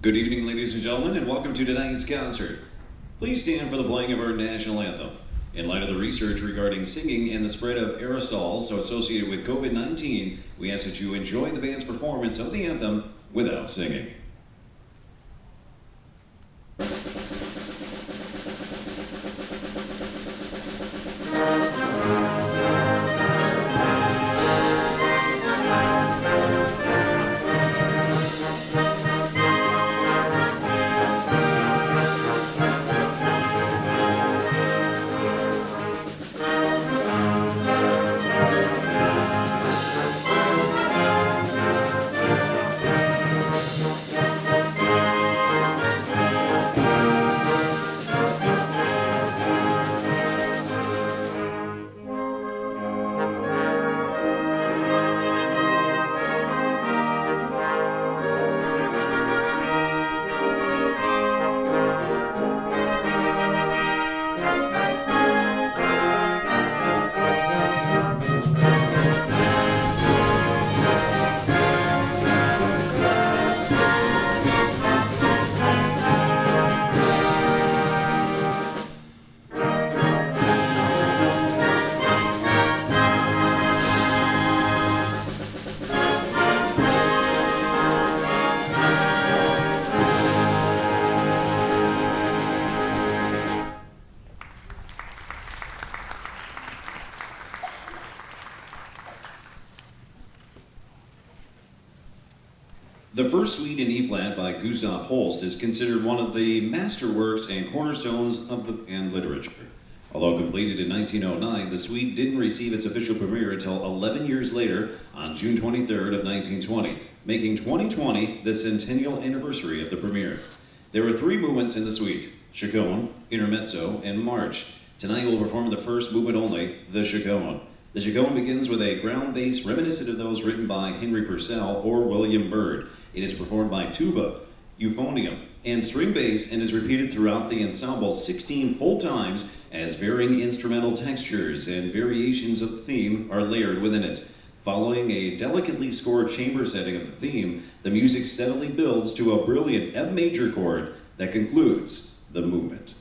Good evening, ladies and gentlemen, and welcome to tonight's concert. Please stand for the playing of our national anthem. In light of the research regarding singing and the spread of aerosols associated with COVID-19, we ask that you enjoy the band's performance of the anthem without singing. The first suite in E-flat by Gustav Holst is considered one of the masterworks and cornerstones of the band literature. Although completed in 1909, the suite didn't receive its official premiere until 11 years later on June 23rd of 1920, making 2020 the centennial anniversary of the premiere. There are three movements in the suite: chaconne, intermezzo, and march. Tonight we'll perform the first movement only, the chaconne. The chaconne begins with a ground bass reminiscent of those written by Henry Purcell or William Byrd. It is performed by tuba, euphonium, and string bass and is repeated throughout the ensemble 16 full times as varying instrumental textures and variations of the theme are layered within it. Following a delicately scored chamber setting of the theme, the music steadily builds to a brilliant F major chord that concludes the movement.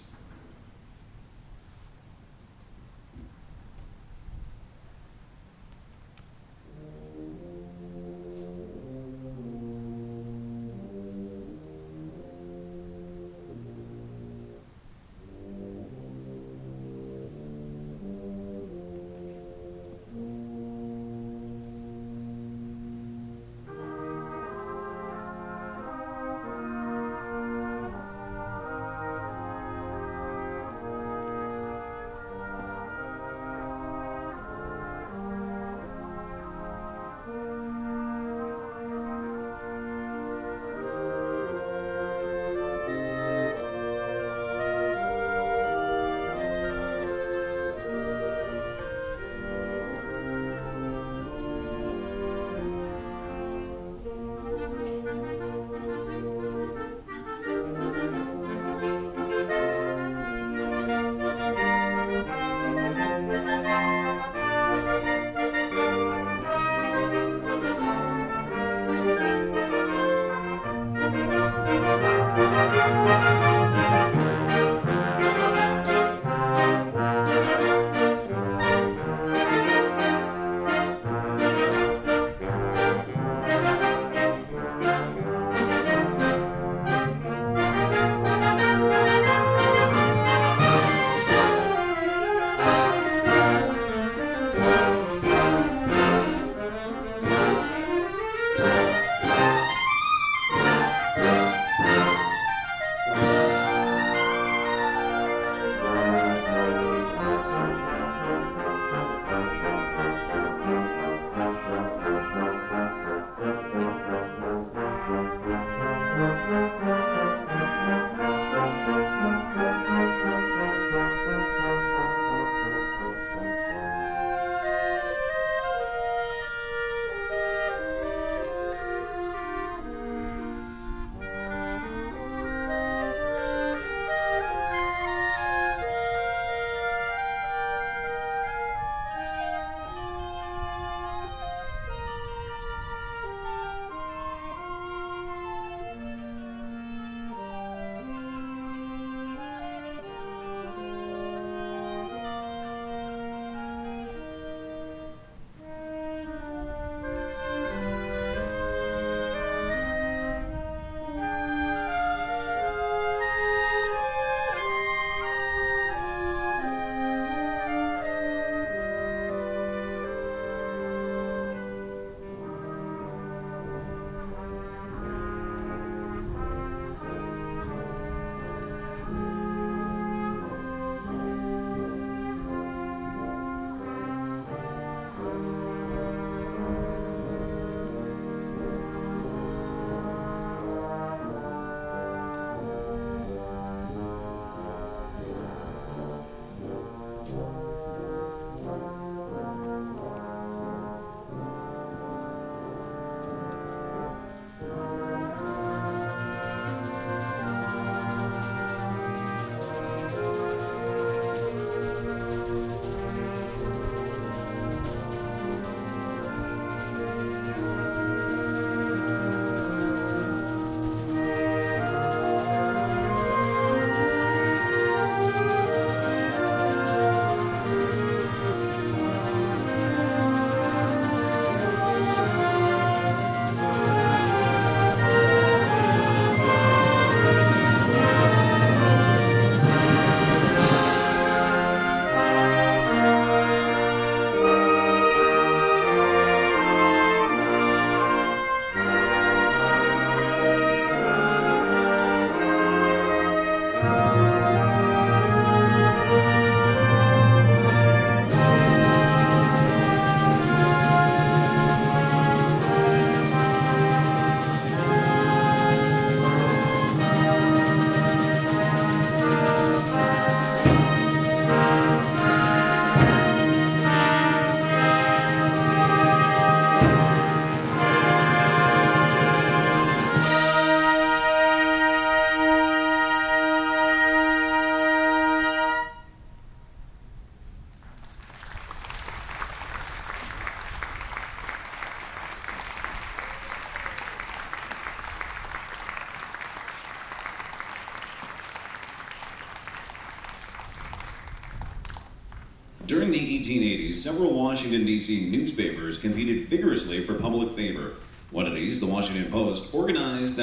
During the 1880s, several Washington, D.C. newspapers competed vigorously for public favor. One of these, the Washington Post, organized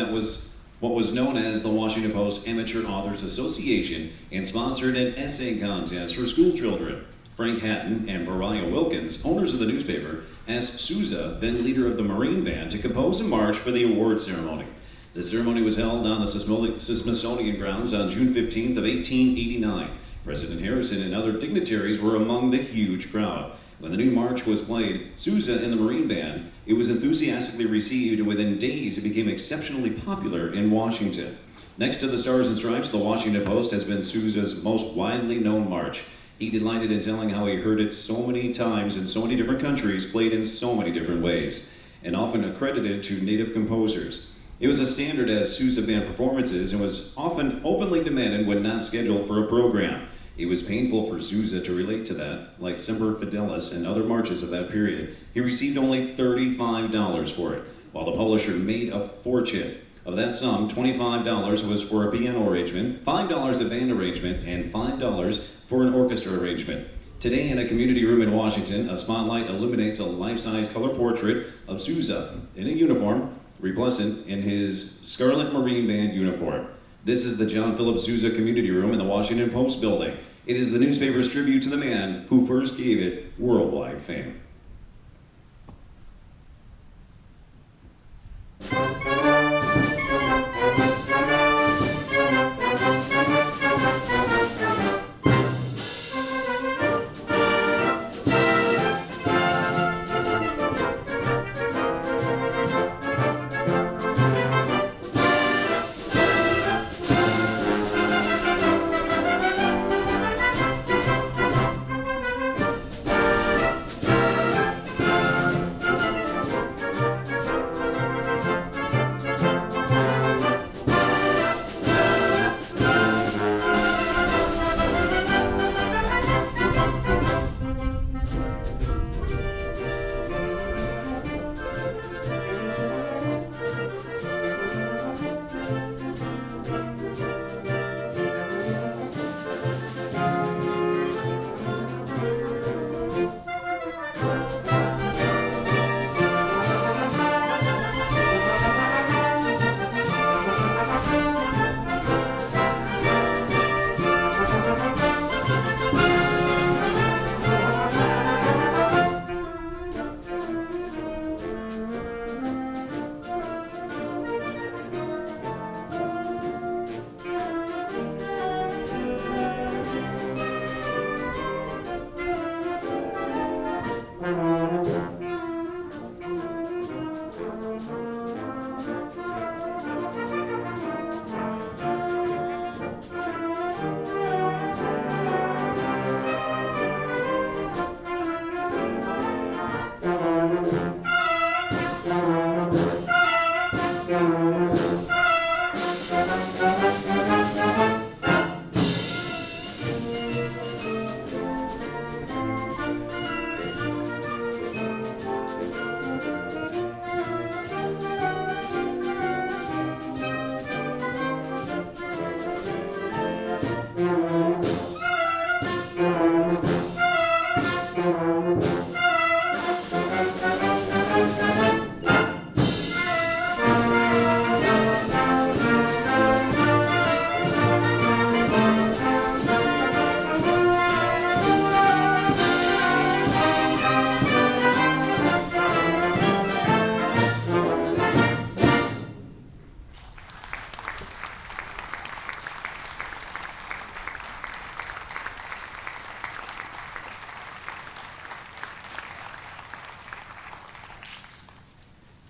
what was known as the Washington Post Amateur Authors Association and sponsored an essay contest for school children. Frank Hatton and Mariah Wilkins, owners of the newspaper, asked Sousa, then leader of the Marine Band, to compose a march for the award ceremony. The ceremony was held on the Smithsonian grounds on June 15th of 1889. President Harrison and other dignitaries were among the huge crowd. When the new march was played, Sousa and the Marine Band, it was enthusiastically received, and within days it became exceptionally popular in Washington. Next to the Stars and Stripes, the Washington Post has been Sousa's most widely known march. He delighted in telling how he heard it so many times in so many different countries, played in so many different ways, and often accredited to native composers. It was a standard as Sousa band performances and was often openly demanded when not scheduled for a program. It was painful for Sousa to relate to that. Like Semper Fidelis and other marches of that period, he received only $35 for it, while the publisher made a fortune. Of that sum, $25 was for a piano arrangement, $5 a band arrangement, and $5 for an orchestra arrangement. Today, in a community room in Washington, a spotlight illuminates a life-size color portrait of Sousa in a uniform, resplendent in his Scarlet Marine Band uniform. This is the John Philip Sousa Community Room in the Washington Post building. It is the newspaper's tribute to the man who first gave it worldwide fame.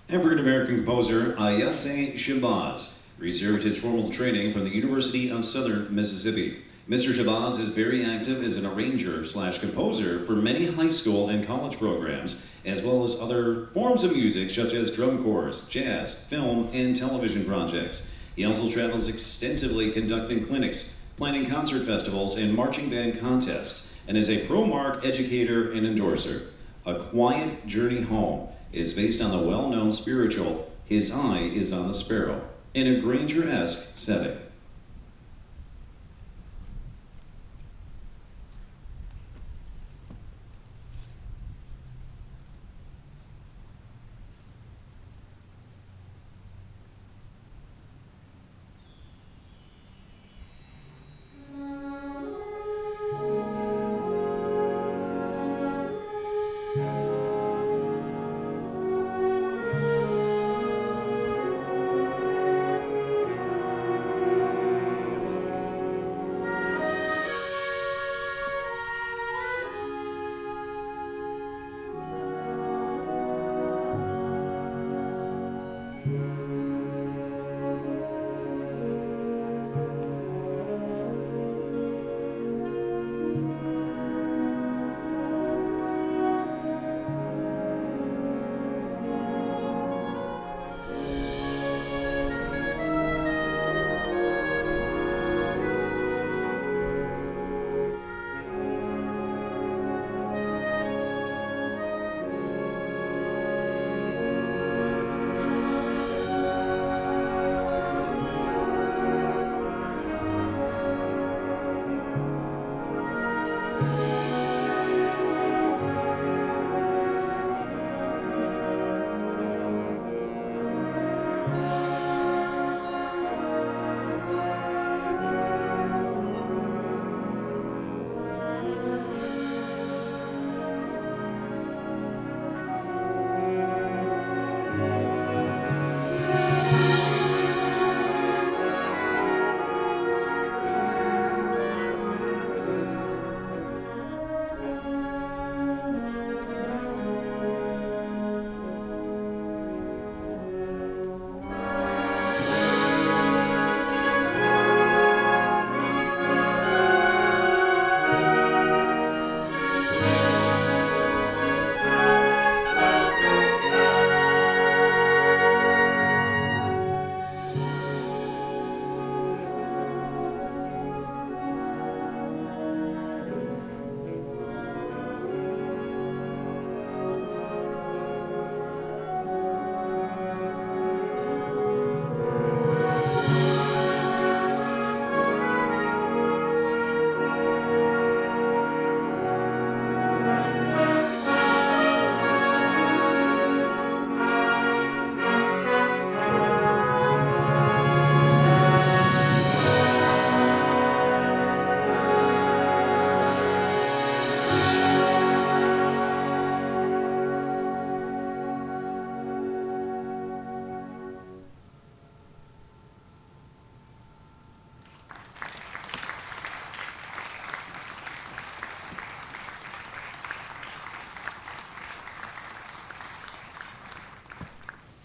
African-American composer Ayatey Shabuzz received his formal training from the University of Southern Mississippi. Mr. Shabuzz is very active as an arranger/composer for many high school and college programs, as well as other forms of music such as drum corps, jazz, film, and television projects. He also travels extensively conducting clinics, planning concert festivals, and marching band contests, and is a pro-mark educator and endorser. A Quiet Journey Home is based on the well-known spiritual His Eye is on the Sparrow, in a Granger-esque setting.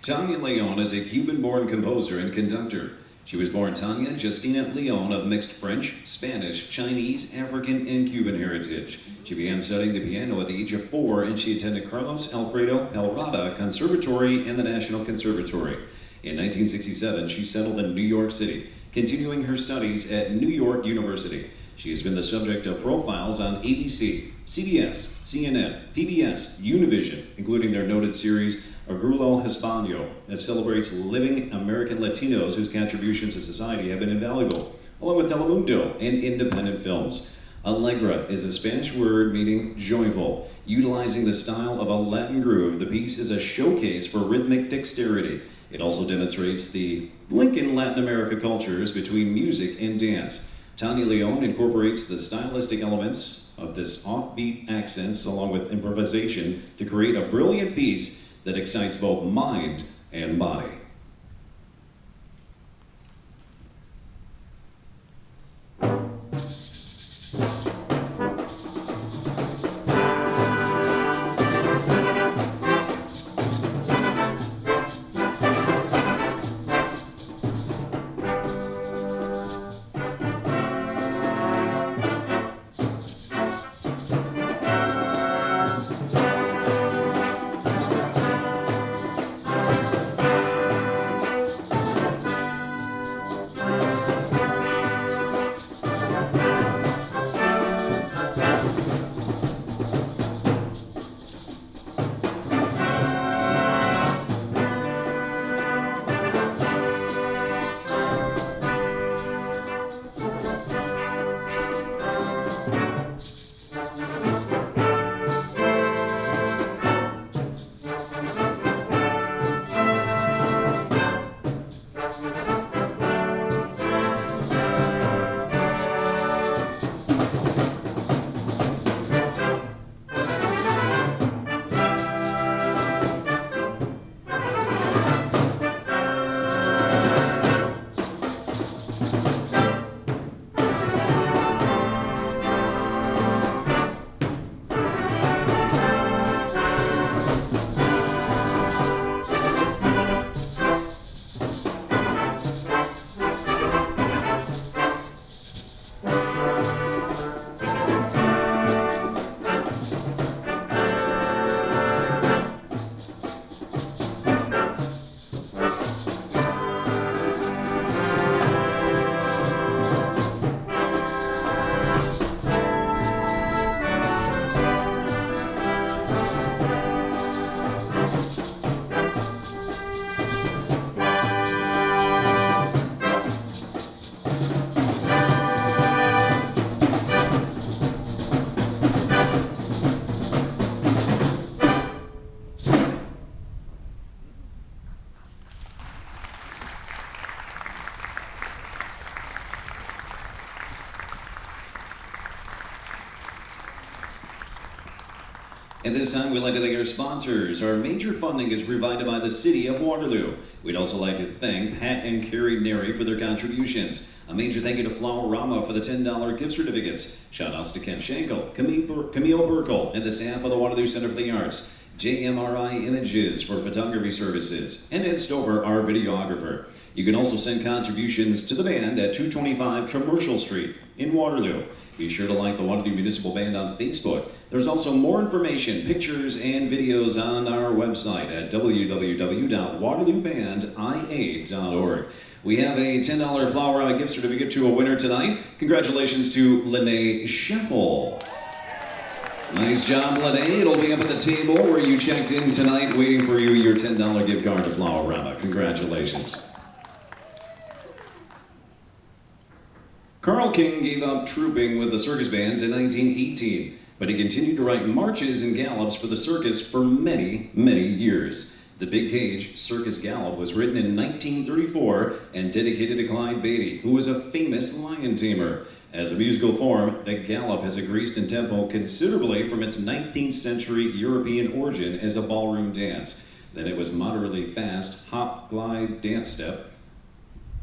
Tania Leon is a Cuban-born composer and conductor. She was born Tania Justina Leon of mixed French, Spanish, Chinese, African, and Cuban heritage. She began studying the piano at the age of 4, and she attended Carlos Alfredo Helrada Conservatory and the National Conservatory. In 1967, she settled in New York City, continuing her studies at New York University. She has been the subject of profiles on ABC, CBS, CNN, PBS, Univision, including their noted series Orgullo Hispano, that celebrates living American Latinos whose contributions to society have been invaluable, along with Telemundo and independent films. Alegre is a Spanish word meaning joyful. Utilizing the style of a Latin groove, the piece is a showcase for rhythmic dexterity. It also demonstrates the link in Latin America cultures between music and dance. Tania Leon incorporates the stylistic elements of this offbeat accents along with improvisation to create a brilliant piece that excites both mind and body. At this time, we'd like to thank our sponsors. Our major funding is provided by the City of Waterloo. We'd also like to thank Pat and Carrie Neri for their contributions. A major thank you to Flowerama for the $10 gift certificates. Shout-outs to Ken Schenkel, Camille Burkle, and the staff of the Waterloo Center for the Arts. JMRI Images for photography services, and Ed Stover, our videographer. You can also send contributions to the band at 225 Commercial Street in Waterloo. Be sure to like the Waterloo Municipal Band on Facebook. There's also more information, pictures, and videos on our website at www.waterloobandia.org. We have a $10 Flowerama gift certificate to a winner tonight. Congratulations to Lene Scheffel. Nice job, Lene. It'll be up at the table where you checked in tonight, waiting for you your $10 gift card to Flowerama. Congratulations. Karl King gave up trouping with the circus bands in 1918, but he continued to write marches and gallops for the circus for many, many years. The Big Cage Circus Gallop was written in 1934 and dedicated to Clyde Beatty, who was a famous lion tamer. As a musical form, the gallop has increased in tempo considerably from its 19th century European origin as a ballroom dance. Then it was moderately fast, hop, glide, dance step.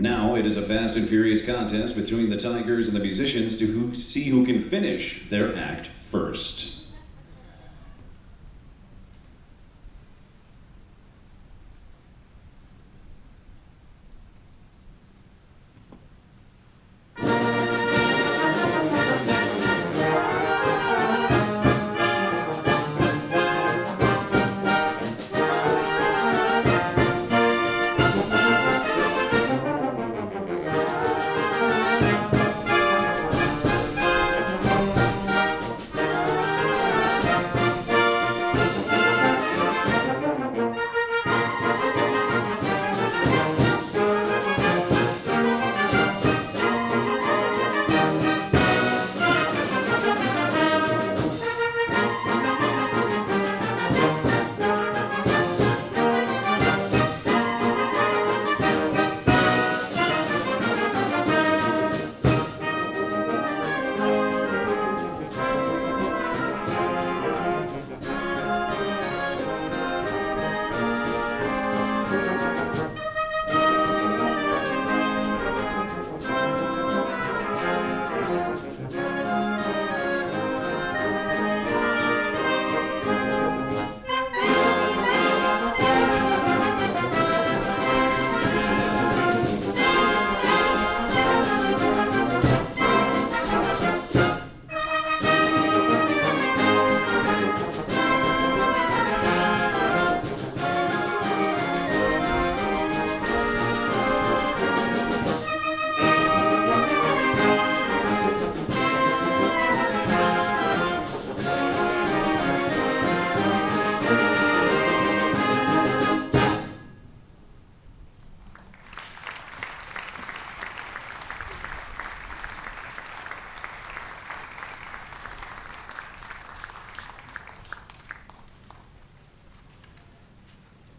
Now it is a fast and furious contest between the tigers and the musicians to see who can finish their act first.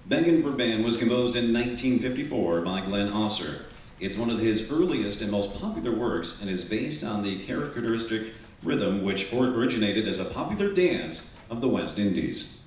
Beggin' for Band was composed in 1954 by Glenn Osser. It's one of his earliest and most popular works and is based on the characteristic rhythm which originated as a popular dance of the West Indies.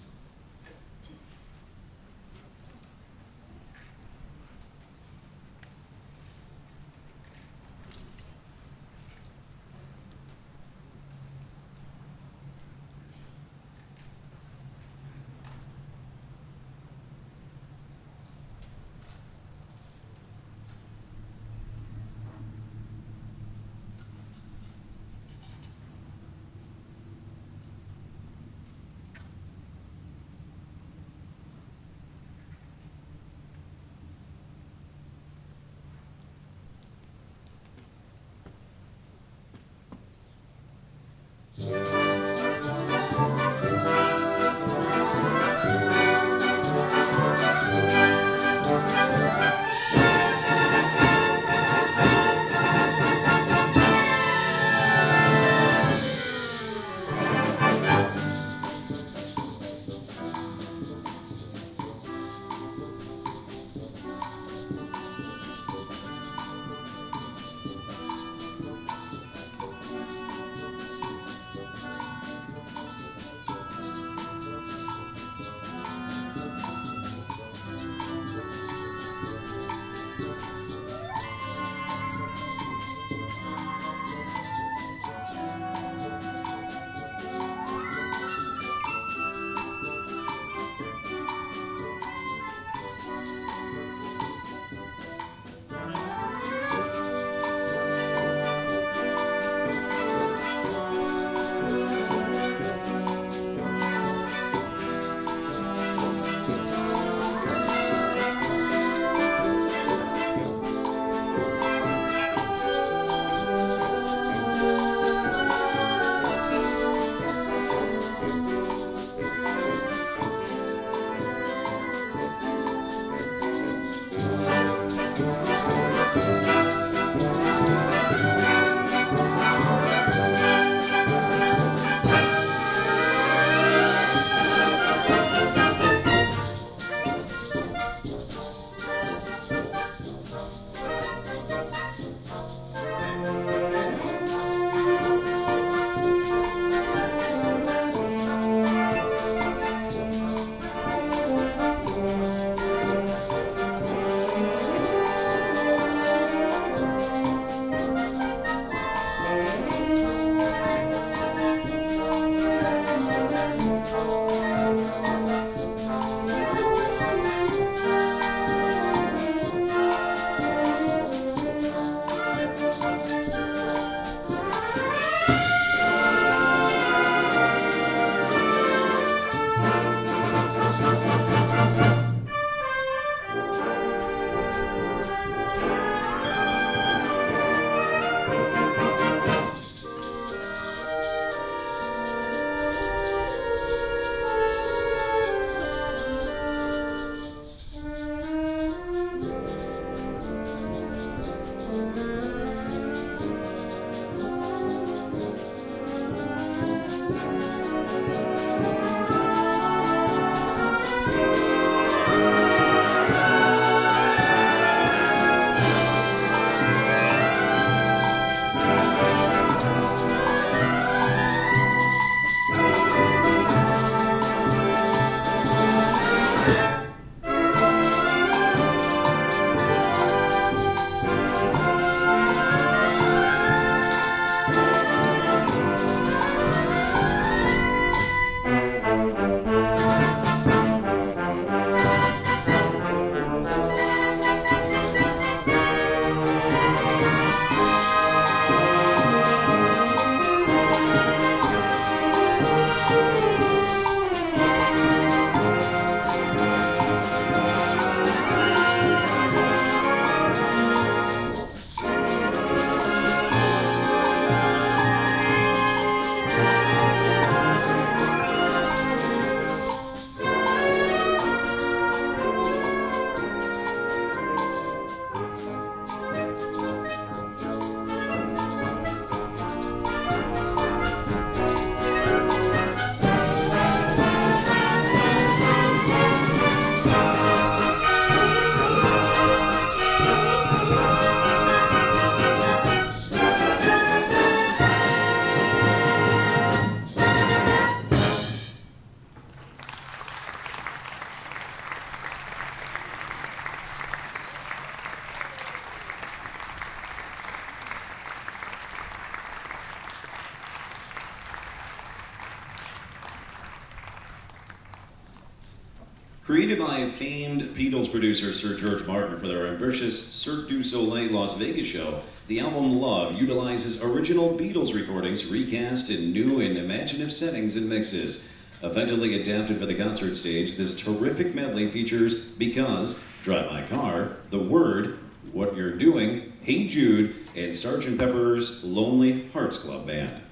Created by famed Beatles producer Sir George Martin for their ambitious Cirque du Soleil Las Vegas show, the album Love utilizes original Beatles recordings recast in new and imaginative settings and mixes. Effectively adapted for the concert stage, this terrific medley features Because, Drive My Car, The Word, What You're Doing, Hey Jude, and Sgt. Pepper's Lonely Hearts Club Band.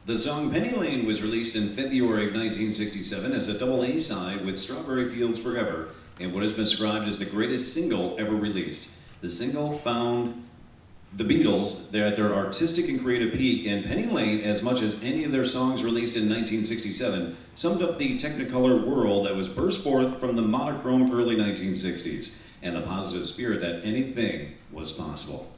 The song Penny Lane was released in February of 1967 as a double A-side with Strawberry Fields Forever and what has been described as the greatest single ever released. The single found the Beatles at their artistic and creative peak, and Penny Lane, as much as any of their songs released in 1967, summed up the Technicolor world that was burst forth from the monochrome early 1960s and the positive spirit that anything was possible.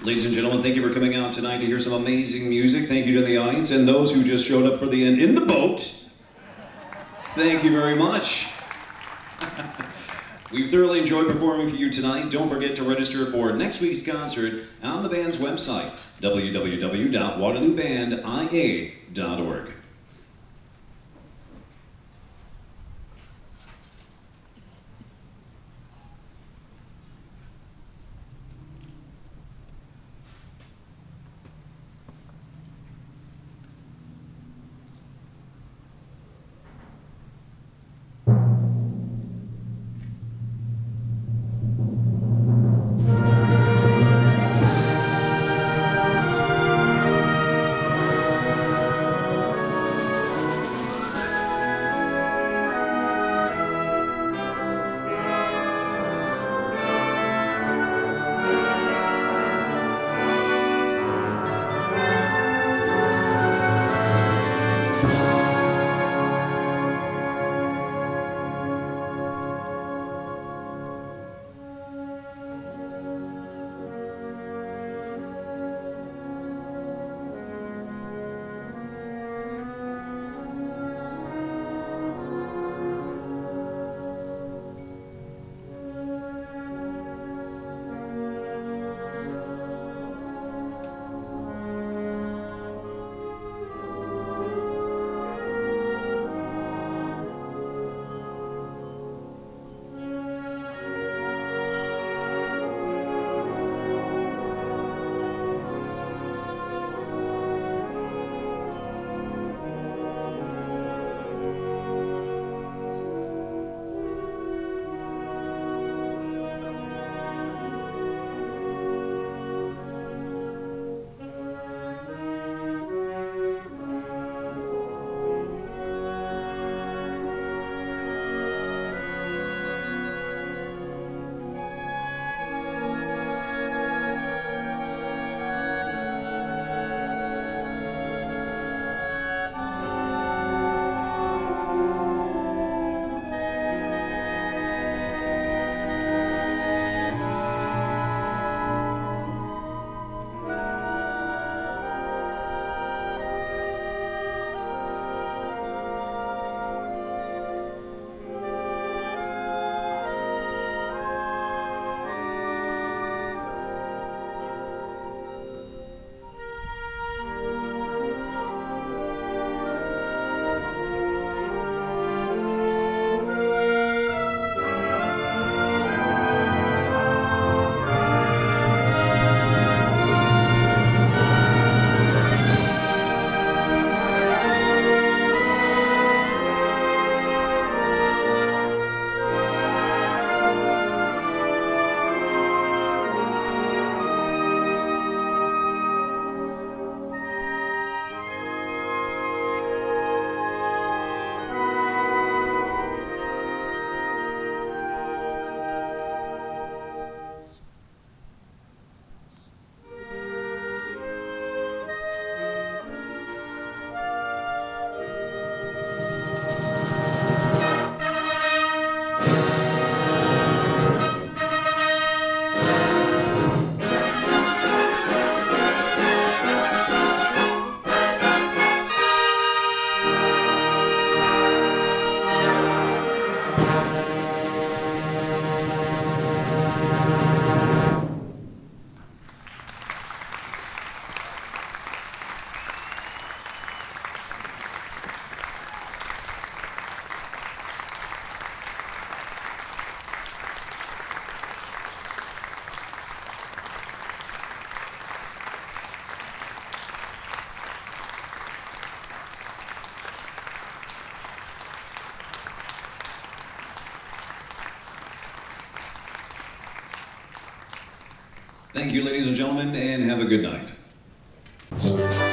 Ladies and gentlemen, thank you for coming out tonight to hear some amazing music. Thank you to the audience and those who just showed up for the end in the boat. Thank you very much. We've thoroughly enjoyed performing for you tonight. Don't forget to register for next week's concert on the band's website, www.waterloobandia.org. Thank you, ladies and gentlemen, and have a good night.